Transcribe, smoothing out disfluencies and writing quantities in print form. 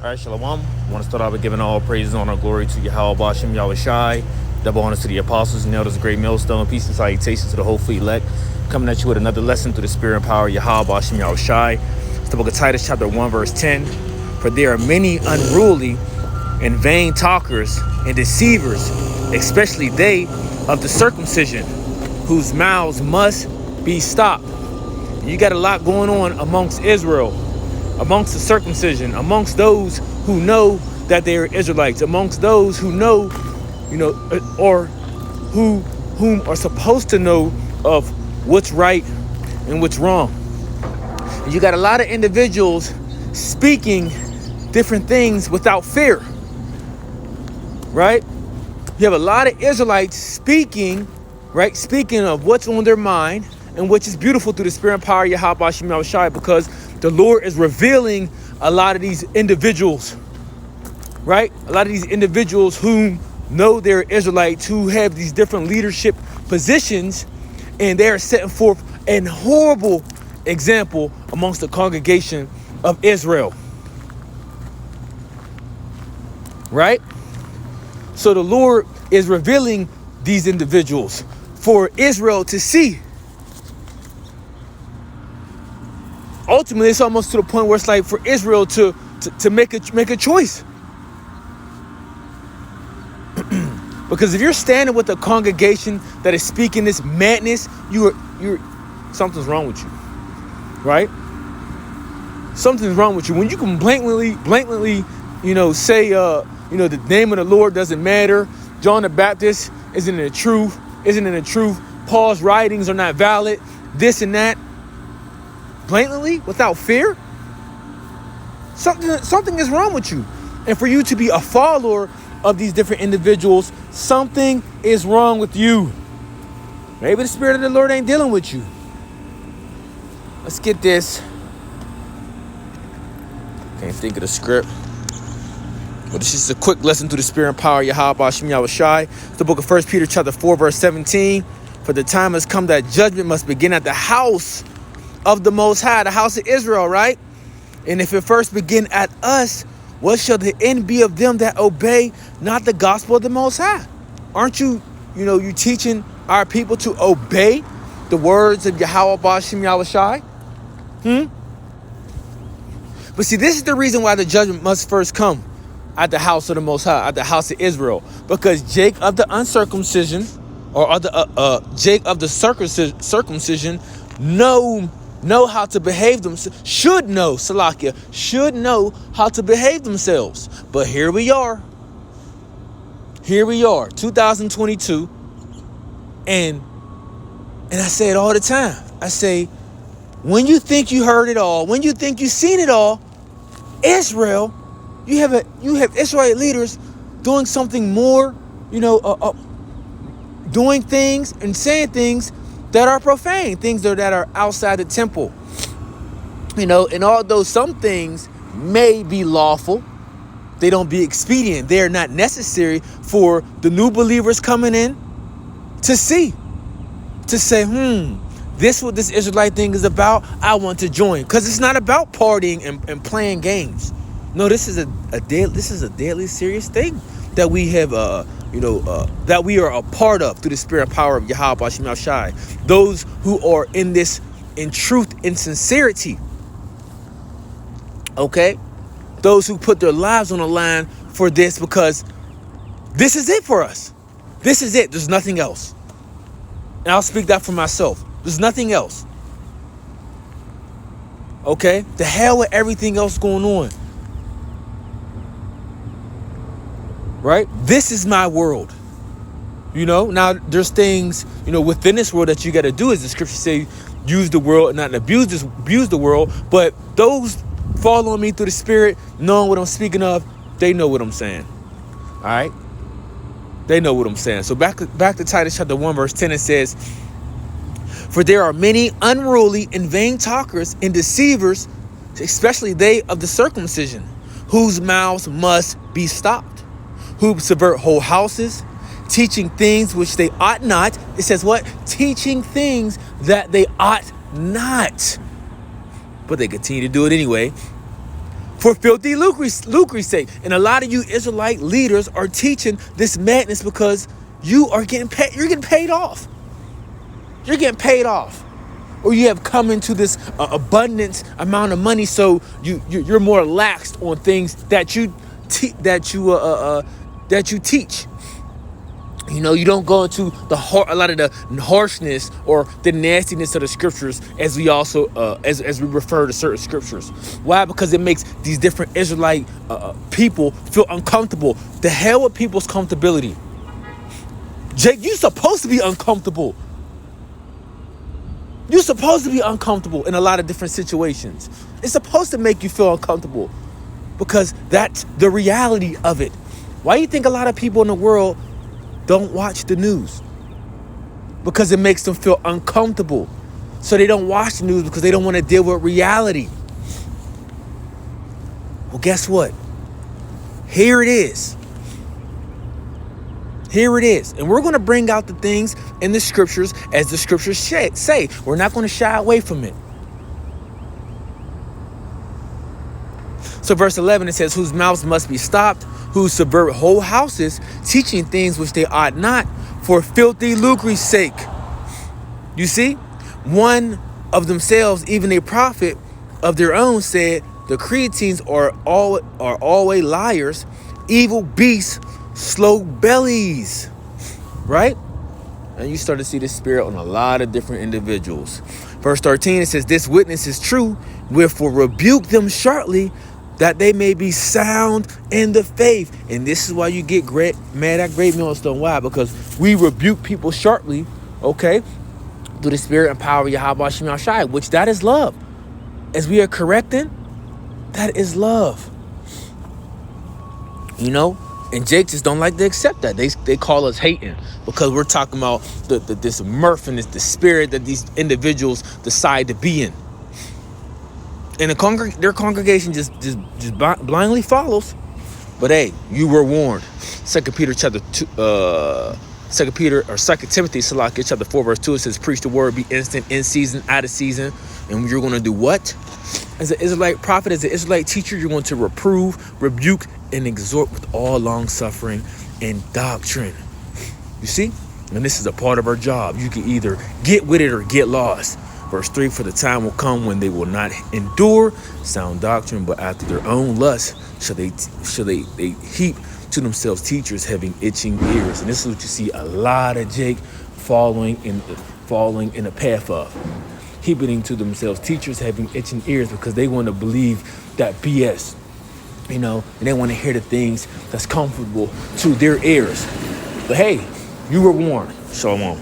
All right, Shalom. I want to start off by giving all praises, honor, glory to Yahweh Bashem, Yahweh Shai. Double honors to the apostles and elders, a great millstone. Peace and salutations to the whole fleet elect. Coming at you with another lesson through the spirit and power of Yahweh Bashem, Yahweh Shai. It's the book of Titus, chapter 1, verse 10. For there are many unruly and vain talkers and deceivers, especially they of the circumcision, whose mouths must be stopped. You got a lot going on amongst Israel, amongst the circumcision, amongst those who know that they are Israelites, amongst those who know, or whom are supposed to know of what's right and what's wrong. And you got a lot of individuals speaking different things without fear, right? You have a lot of Israelites speaking, right? Speaking of what's on their mind, and which is beautiful through the spirit and power of Yahweh Bashem Yahweh Shai, because the Lord is revealing a lot of these individuals, right? A lot of these individuals who know they're Israelites, who have these different leadership positions, and they're setting forth an horrible example amongst the congregation of Israel, right? So the Lord is revealing these individuals for Israel to see. Ultimately, it's almost to the point where it's like for Israel to make a choice. Because if you're standing with a congregation that is speaking this madness, you're something's wrong with you, right? Something's wrong with you. When you can blatantly, say, the name of the Lord doesn't matter. John the Baptist isn't in the truth. Paul's writings are not valid. This and that. Blatantly, without fear, something is wrong with you. And for you to be a follower of these different individuals, something is wrong with you. Maybe the spirit of the Lord ain't dealing with you. Let's get this. Can't think of the script. But this is a quick lesson through the spirit and power of Yahweh Bashem Yahweh Shai. It's the book of 1 Peter chapter 4, verse 17. For the time has come that judgment must begin at the house of the Most High, the house of Israel, right? And if it first begin at us, what shall the end be of them that obey not the gospel of the Most High? Aren't you, you teaching our people to obey the words of Yahweh Bashem Yahweh Shai? But see, this is the reason why the judgment must first come at the house of the Most High, at the house of Israel. Because Jake of the uncircumcision, or Jake of the circumcision, know how to behave themselves, should know how to behave themselves. But here we are, 2022, and I say it all the time. I say, when you think you heard it all, when you think you've seen it all, Israel, you have Israelite leaders doing something more, doing things and saying things that are profane, things that are outside the temple. And although some things may be lawful, they don't be expedient. They're not necessary for the new believers coming in to see, to say, this what this Israelite thing is about. I want to join, because it's not about partying and playing games. No, this is a deadly serious thing that we have, that we are a part of through the spirit and power of Yahweh Bashem Yahweh Shai. Those who are in this in truth and sincerity. Okay? Those who put their lives on the line for this, because this is it for us. This is it. There's nothing else. And I'll speak that for myself. There's nothing else. Okay? The hell with everything else going on. Right? This is my world. Now there's things, within this world that you got to do, as the scripture say, use the world and not abuse the world. But those following me through the spirit, knowing what I'm speaking of, they know what I'm saying. All right? They know what I'm saying. So back to Titus chapter 1, verse 10, it says, for there are many unruly and vain talkers and deceivers, especially they of the circumcision, whose mouths must be stopped, who subvert whole houses, teaching things which they ought not. It says what? Teaching things that they ought not. But they continue to do it anyway. for filthy lucre's sake. And a lot of you Israelite leaders are teaching this madness because you are getting paid. You're getting paid off. You're getting paid off. Or you have come into this abundant amount of money, so you're more laxed on things that you teach. You know, you don't go into a lot of the harshness or the nastiness of the scriptures as we also as we refer to certain scriptures. Why? Because it makes these different Israelite people feel uncomfortable. The hell with people's comfortability. Jake, you're supposed to be uncomfortable. You're supposed to be uncomfortable in a lot of different situations. It's supposed to make you feel uncomfortable because that's the reality of it. Why do you think a lot of people in the world don't watch the news? Because it makes them feel uncomfortable. So they don't watch the news because they don't want to deal with reality. Well, guess what? Here it is. Here it is. And we're going to bring out the things in the scriptures as the scriptures say. We're not going to shy away from it. So verse 11, it says, whose mouths must be stopped, who subvert whole houses, teaching things which they ought not, for filthy lucre's sake. You see, one of themselves, even a prophet of their own, said, the Creatines are always liars, evil beasts, slow bellies. Right? And you start to see this spirit on a lot of different individuals. Verse 13, it says, this witness is true, wherefore rebuke them sharply, that they may be sound in the faith. And this is why you get mad at Great Millstone. Why? Because we rebuke people sharply, okay, through the spirit and power of Yahweh Shem Yahshai, which that is love. As we are correcting, that is love. You know? And Jake just don't like to accept that. They call us hating because we're talking about this mirth and the spirit that these individuals decide to be in. And their congregation just blindly follows. But hey, you were warned. 2 Peter chapter 2, 2 Timothy, Salakia, chapter 4, verse 2, it says, preach the word, be instant, in season, out of season. And you're going to do what? As an Israelite prophet, as an Israelite teacher, you're going to reprove, rebuke, and exhort with all long suffering and doctrine. You see? And this is a part of our job. You can either get with it or get lost. Verse 3, for the time will come when they will not endure sound doctrine, but after their own lust shall they heap to themselves teachers having itching ears. And this is what you see a lot of Jake falling in the path of. Heaping to themselves teachers having itching ears because they want to believe that BS, you know, and they want to hear the things that's comfortable to their ears. But hey, you were warned. Shalom.